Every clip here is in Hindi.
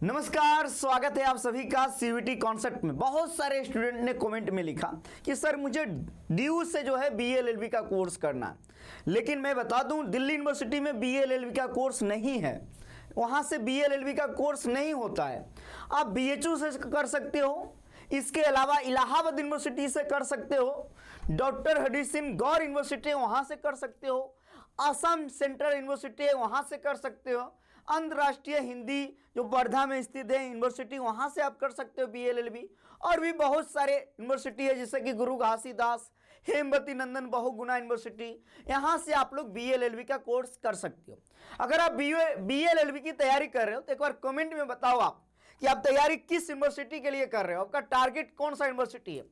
नमस्कार, स्वागत है आप सभी का सीवीटी कॉन्सेप्ट में। बहुत सारे स्टूडेंट ने कमेंट में लिखा कि सर मुझे ड्यू से जो है बीएलएलबी का कोर्स करना है, लेकिन मैं बता दूं दिल्ली यूनिवर्सिटी में बीएलएलबी का कोर्स नहीं है, वहां से बीएलएलबी का कोर्स नहीं होता है। आप बीएचयू से कर सकते हो, इसके अलावा इलाहाबाद यूनिवर्सिटी से कर सकते हो, डॉक्टर हरि सिंह गौर यूनिवर्सिटी है वहाँ से कर सकते हो, असम सेंट्रल यूनिवर्सिटी है वहाँ से कर सकते हो, अंतर्राष्ट्रीय हिंदी जो वर्धा में स्थित है यूनिवर्सिटी वहाँ से आप कर सकते हो बीएलएलबी। और भी बहुत सारे यूनिवर्सिटी है जैसे कि गुरु घासीदास, हेमवती नंदन बहुगुणा यूनिवर्सिटी, यहाँ से आप लोग बीएलएलबी का कोर्स कर सकते हो। अगर आप बीएलएलबी की तैयारी कर रहे हो तो एक बार कमेंट में बताओ आप कि आप तैयारी किस यूनिवर्सिटी के लिए कर रहे हो, आपका टारगेट कौन सा यूनिवर्सिटी है।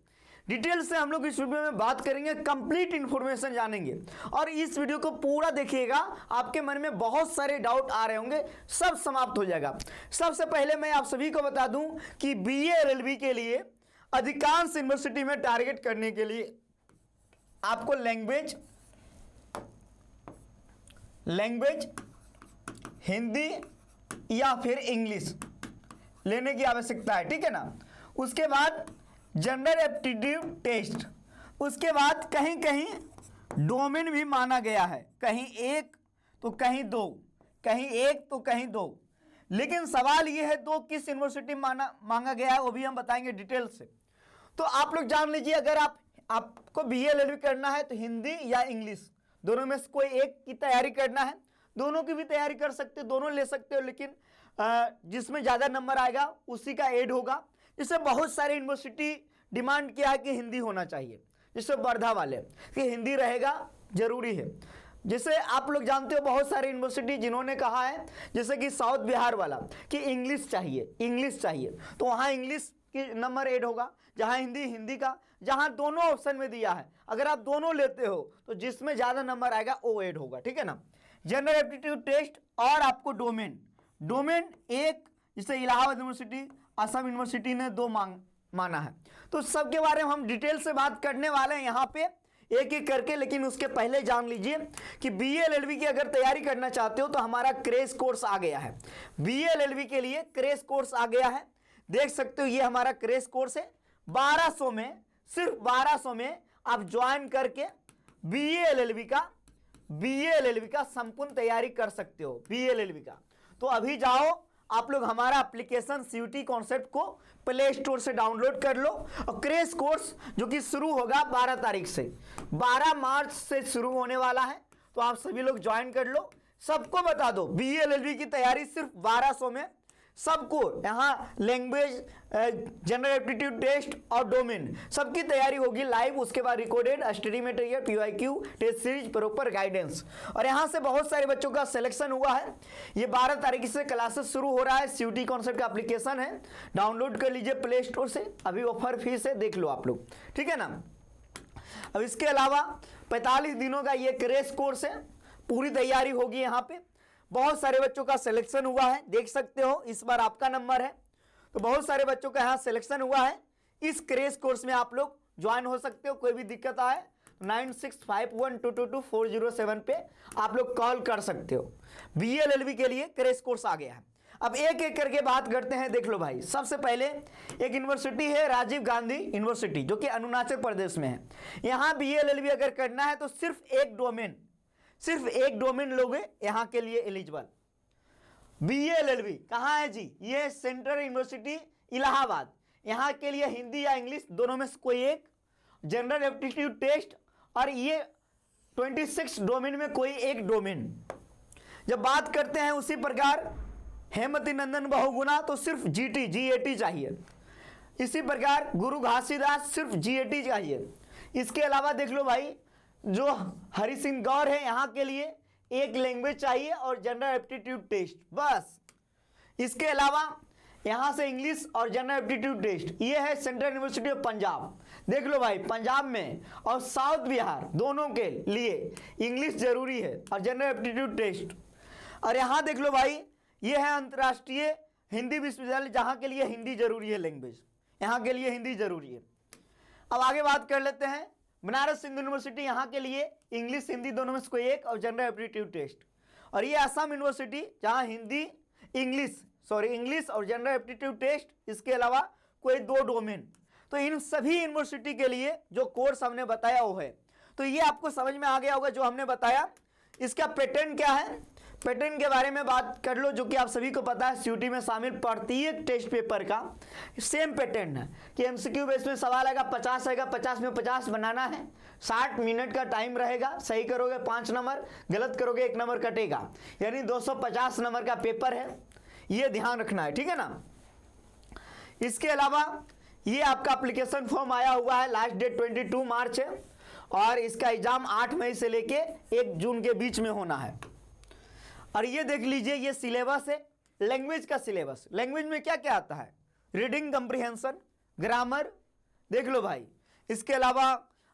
डिटेल से हम लोग इस वीडियो में बात करेंगे, कंप्लीट इंफॉर्मेशन जानेंगे और इस वीडियो को पूरा देखिएगा। आपके मन में बहुत सारे डाउट आ रहे होंगे, सब समाप्त हो जाएगा। सबसे पहले मैं आप सभी को बता दूं कि बीएलएलबी के लिए अधिकांश यूनिवर्सिटी में टारगेट करने के लिए आपको लैंग्वेज हिंदी या फिर इंग्लिश लेने की आवश्यकता है, ठीक है ना। उसके बाद जनरल एप्टीट्यूड टेस्ट, उसके बाद कहीं कहीं डोमेन भी माना गया है, कहीं एक तो कहीं दो, कहीं एक तो कहीं दो। लेकिन सवाल ये है दो किस यूनिवर्सिटी मांगा गया है वो भी हम बताएंगे डिटेल से। तो आप लोग जान लीजिए, अगर आपको बीएलएलबी करना है तो हिंदी या इंग्लिश दोनों में से कोई एक की तैयारी करना है। दोनों की भी तैयारी कर सकते हो, दोनों ले सकते हो, लेकिन जिसमें ज़्यादा नंबर आएगा उसी का ऐड होगा। जैसे बहुत सारे यूनिवर्सिटी डिमांड किया है कि हिंदी होना चाहिए, जैसे वर्धा वाले कि हिंदी रहेगा जरूरी है। जैसे आप लोग जानते हो बहुत सारे यूनिवर्सिटी जिन्होंने कहा है, जैसे कि साउथ बिहार वाला कि इंग्लिश चाहिए, तो वहाँ इंग्लिश की नंबर ऐड होगा, जहाँ हिंदी हिंदी का, जहाँ दोनों ऑप्शन में दिया है अगर आप दोनों लेते हो तो जिसमें ज़्यादा नंबर आएगा वो ऐड होगा, ठीक है ना। जनरल एप्टीट्यूड टेस्ट और आपको डोमेन एक, जैसे इलाहाबाद यूनिवर्सिटी, असम यूनिवर्सिटी ने दो माना है। तो सबके बारे में हम डिटेल से बात करने वाले हैं यहाँ पे एक एक करके। लेकिन उसके पहले जान लीजिए कि बीएलएलबी की अगर तैयारी करना चाहते हो तो हमारा क्रैश कोर्स आ गया है। बीएलएलबी के लिए क्रैश कोर्स आ गया है, देख सकते हो ये हमारा क्रैश कोर्स है। 1200 में, सिर्फ 1200 में आप ज्वाइन करके बीएलएलबी का संपूर्ण तैयारी कर सकते हो बीएलएलबी का। तो अभी जाओ आप लोग हमारा एप्लीकेशन सीवीटी कॉन्सेप्ट को प्ले स्टोर से डाउनलोड कर लो और क्रैश कोर्स जो कि शुरू होगा 12 तारीख से, 12 मार्च से शुरू होने वाला है, तो आप सभी लोग ज्वाइन कर लो। सबको बता दो बीएलएलबी की तैयारी सिर्फ 1200 में, सबको यहाँ लैंग्वेज, जनरल एप्टीट्यूड टेस्ट और डोमेन सबकी तैयारी होगी लाइव। उसके बाद recorded study material, PYQ test series, proper guidance. और यहाँ से बहुत सारे बच्चों का सिलेक्शन हुआ है। ये 12 तारीख से क्लासेस शुरू हो रहा है। सीवीटी कॉन्सेप्ट का एप्लीकेशन है, डाउनलोड कर लीजिए प्ले स्टोर से, अभी ऑफर फीस है, देख लो आप लोग, ठीक है ना। अब इसके अलावा 45 दिनों का ये क्रैश कोर्स है, पूरी तैयारी होगी यहाँ पे। बहुत सारे बच्चों का सिलेक्शन हुआ है, देख सकते हो इस बार आपका नंबर है, तो बहुत सारे बच्चों का यहाँ सिलेक्शन हुआ है। इस क्रैश कोर्स में आप लोग ज्वाइन हो सकते हो। कोई भी दिक्कत आए 9651222407 पे आप लोग कॉल कर सकते हो। बीएलएलबी के लिए क्रैश कोर्स आ गया है। अब एक एक करके बात करते हैं, देख लो भाई। सबसे पहले एक यूनिवर्सिटी है राजीव गांधी यूनिवर्सिटी जो कि अरुणाचल प्रदेश में है। यहाँ बीएलएलबी अगर करना है तो सिर्फ एक डोमेन लोगे यहाँ के लिए एलिजिबल। बीएलएलबी कहाँ है जी, ये सेंट्रल यूनिवर्सिटी इलाहाबाद, यहाँ के लिए हिंदी या इंग्लिश दोनों में से कोई एक, जनरल एप्टीट्यूड टेस्ट, और ये 26 डोमेन में कोई एक डोमेन। जब बात करते हैं उसी प्रकार हेमवती नंदन बहुगुणा तो सिर्फ जीएटी चाहिए। इसी प्रकार गुरु घासीदास सिर्फ जीएटी चाहिए। इसके अलावा देख लो भाई, जो हरि सिंह गौर है यहाँ के लिए एक लैंग्वेज चाहिए और जनरल एप्टीट्यूड टेस्ट, बस। इसके अलावा यहाँ से इंग्लिश और जनरल एप्टीट्यूड टेस्ट। ये है सेंट्रल यूनिवर्सिटी ऑफ पंजाब, देख लो भाई, पंजाब में और साउथ बिहार दोनों के लिए इंग्लिश जरूरी है और जनरल एप्टीट्यूड टेस्ट। और यहाँ देख लो भाई, ये है अंतर्राष्ट्रीय हिंदी विश्वविद्यालय जहाँ के लिए हिंदी जरूरी है, लैंग्वेज यहाँ के लिए हिंदी जरूरी है। अब आगे बात कर लेते हैं बनारस हिंदू यूनिवर्सिटी, यहाँ के लिए इंग्लिश हिंदी दोनों में से कोई एक और जनरल एप्टीट्यूड टेस्ट। और ये असम यूनिवर्सिटी जहाँ हिंदी इंग्लिश सॉरी इंग्लिश और जनरल एप्टीट्यूड टेस्ट, इसके अलावा कोई 2 डोमेन। तो इन सभी यूनिवर्सिटी के लिए जो कोर्स हमने बताया वो है। तो ये आपको समझ में आ गया होगा जो हमने बताया। इसका पैटर्न क्या है, पैटर्न के बारे में बात कर लो, जो कि आप सभी को पता है सीयूटी में शामिल प्रत्येक टेस्ट पेपर का सेम पैटर्न है कि एमसीक्यू बेस में सवाल आएगा, 50 आएगा, 50 में 50 बनाना है, 60 मिनट का टाइम रहेगा, सही करोगे 5 नंबर, गलत करोगे 1 नंबर कटेगा, यानी 250 नंबर का पेपर है, ये ध्यान रखना है, ठीक है ना। इसके अलावा ये आपका एप्लीकेशन फॉर्म आया हुआ है, लास्ट डेट 22 मार्च है और इसका एग्जाम 8 मई से लेके 1 जून के बीच में होना है। और ये देख लीजिए, ये सिलेबस है, लैंग्वेज का सिलेबस। लैंग्वेज में क्या क्या आता है, रीडिंग कंप्रीहेंशन, ग्रामर, देख लो भाई। इसके अलावा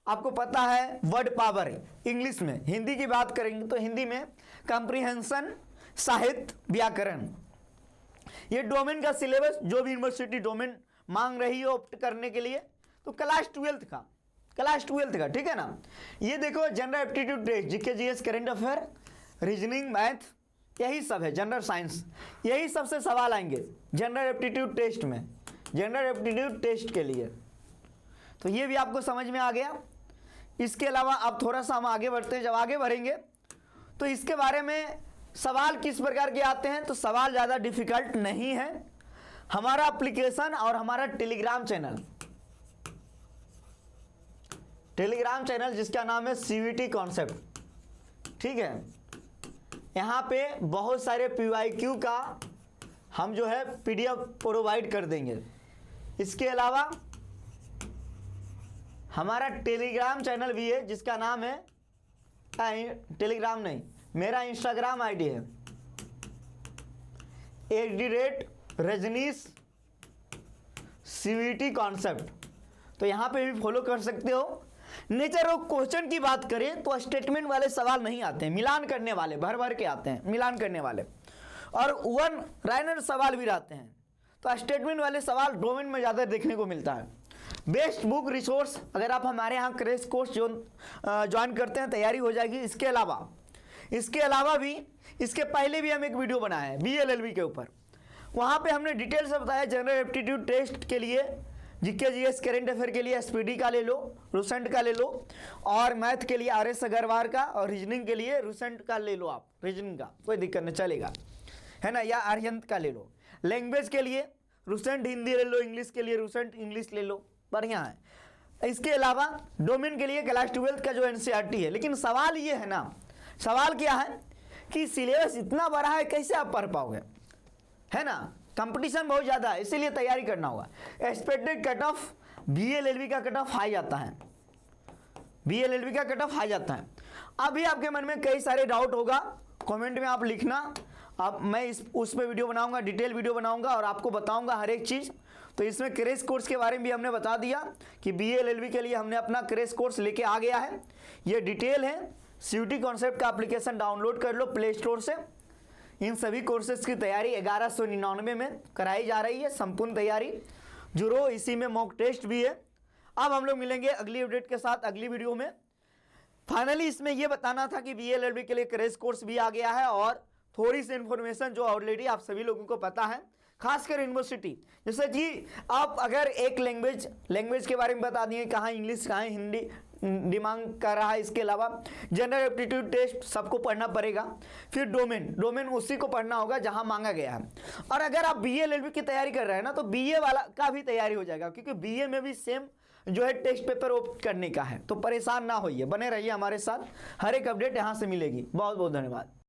आपको पता है वर्ड पावर है इंग्लिश में। हिंदी की बात करेंगे तो हिंदी में कंप्रीहेंशन, साहित्य, व्याकरण। ये डोमेन का सिलेबस, जो भी यूनिवर्सिटी डोमेन मांग रही हो ऑप्ट करने के लिए, तो क्लास 12th का, ठीक है ना। ये देखो general aptitude test, GK GS, current affair, reasoning, math, यही सब है, जनरल साइंस, यही सबसे सवाल आएंगे जनरल एप्टीट्यूड टेस्ट में, जनरल एप्टीट्यूड टेस्ट के लिए। तो ये भी आपको समझ में आ गया। इसके अलावा अब थोड़ा सा हम आगे बढ़ते हैं। जब आगे बढ़ेंगे तो इसके बारे में सवाल किस प्रकार के आते हैं, तो सवाल ज़्यादा डिफिकल्ट नहीं है। हमारा एप्लीकेशन और हमारा टेलीग्राम चैनल जिसका नाम है सीवीटी कॉन्सेप्ट, ठीक है, यहाँ पे बहुत सारे पीवाईक्यू का हम जो है पीडीएफ प्रोवाइड कर देंगे। इसके अलावा हमारा टेलीग्राम चैनल भी है जिसका नाम है, टेलीग्राम नहीं, मेरा इंस्टाग्राम आईडी है @रजनीश सीवीटी कॉन्सेप्ट, तो यहाँ पे भी फॉलो कर सकते हो। नेचर ऑफ क्वेश्चन की बात करें तो स्टेटमेंट वाले सवाल नहीं आते हैं, मिलान करने वाले भर भर के आते हैं, मिलान करने वाले, और वन लाइनर सवाल भी रहते हैं। तो स्टेटमेंट वाले सवाल डोमेन में ज़्यादा देखने को मिलता है। बेस्ट बुक रिसोर्स, अगर आप हमारे यहाँ क्रैश कोर्स ज्वाइन करते हैं तैयारी हो जाएगी। इसके अलावा भी इसके पहले भी हम एक वीडियो बनाए हैं BLLB के ऊपर, वहाँ पे हमने डिटेल से बताया जनरल एप्टीट्यूड टेस्ट के लिए, जीके जीएस, करंट अफेयर के लिए एसपीडी का ले लो, रूसेंट का ले लो, और मैथ के लिए RS अग्रवाल का, और रीजनिंग के लिए रूसेंट का ले लो आप, रीजनिंग का कोई दिक्कत नहीं चलेगा, है ना, या आर्यंत का ले लो। लैंग्वेज के लिए रूसेंट हिंदी ले लो, इंग्लिश के लिए रूसेंट इंग्लिश ले लो, बढ़िया है। इसके अलावा डोमेन के लिए क्लास 12th का जो NCERT है। लेकिन सवाल ये है ना, सवाल क्या है कि सिलेबस इतना बड़ा है, कैसे आप पढ़ पाओगे, है ना, कंपटीशन बहुत ज़्यादा है, इसीलिए तैयारी करना होगा। एक्सपेक्टेड कट ऑफ BLLB का कट ऑफ हाई जाता है, BLLB का कट ऑफ हाई जाता है। अभी आपके मन में कई सारे डाउट होगा, कमेंट में आप लिखना, अब मैं उस पर वीडियो बनाऊंगा, डिटेल वीडियो बनाऊंगा और आपको बताऊंगा हर एक चीज़। तो इसमें क्रैश कोर्स के बारे में भी हमने बता दिया कि BLLB के लिए हमने अपना क्रैश कोर्स लेके आ गया है, ये डिटेल है। सीयूटी कॉन्सेप्ट का एप्लीकेशन डाउनलोड कर लो प्ले स्टोर से। इन सभी कोर्सेज की तैयारी 1199 में कराई जा रही है, संपूर्ण तैयारी जुड़ो, इसी में मॉक टेस्ट भी है। अब हम लोग मिलेंगे अगली अपडेट के साथ अगली वीडियो में। फाइनली इसमें यह बताना था कि BLLB के लिए क्रैश कोर्स भी आ गया है, और थोड़ी सी इन्फॉर्मेशन जो ऑलरेडी आप सभी लोगों को पता है, खासकर यूनिवर्सिटी, जैसे कि आप अगर एक लैंग्वेज के बारे में बता दिए, कहाँ इंग्लिश कहाँ हिंदी डिमांड कर रहा है। इसके अलावा जनरल एप्टीट्यूड टेस्ट सबको पढ़ना पड़ेगा, फिर डोमेन उसी को पढ़ना होगा जहां मांगा गया है। और अगर आप BLLB की तैयारी कर रहे हैं ना, तो BA वाला का भी तैयारी हो जाएगा, क्योंकि BA में भी सेम जो है टेस्ट पेपर ओपन करने का है। तो परेशान ना होइए, बने रहिए हमारे साथ, हर एक अपडेट यहाँ से मिलेगी। बहुत बहुत धन्यवाद।